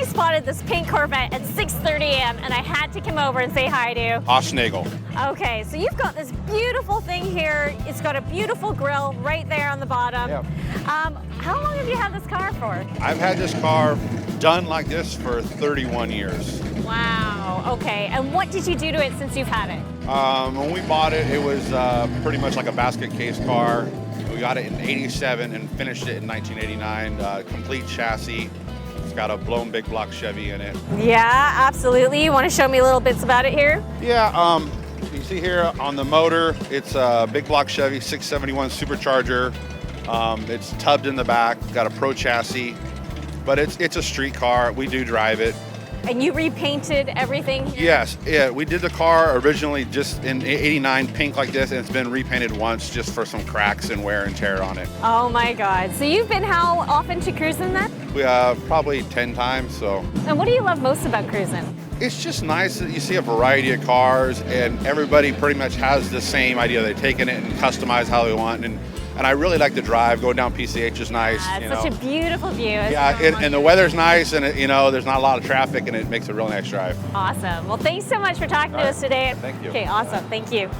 I spotted this pink Corvette at 6:30 a.m. and I had to come over and say hi to Hoss Nagel. Okay, so you've got this beautiful thing here. It's got a beautiful grill right there on the bottom. Yep. How long have you had this car for? I've had this car done like this for 31 years. Wow, okay. And what did you do to it since you've had it? When we bought it, it was pretty much like a basket case car. We got it in '87 and finished it in 1989. Complete chassis. It's got a blown Big Block Chevy in it. Yeah, absolutely. You want to show me little bits about it here? Yeah, you see here on the motor, it's a Big Block Chevy 671 Supercharger. It's tubbed in the back, got a Pro chassis, but it's a street car. We do drive it. And you repainted everything here? Yes, yeah, we did the car originally just in '89 pink like this, and it's been repainted once just for some cracks and wear and tear on it. Oh my God. So you've been how often to cruising then? We probably 10 times, so. And what do you love most about cruising? It's just nice that you see a variety of cars and everybody pretty much has the same idea. They've taken it and customized how they want, and I really like the drive. Going down PCH is nice. It's such a beautiful view. Yeah, and the weather's nice, and there's not a lot of traffic, and it makes a real nice drive. Awesome. Well, thanks so much for talking to us today. Thank you. Okay, awesome. Thank you.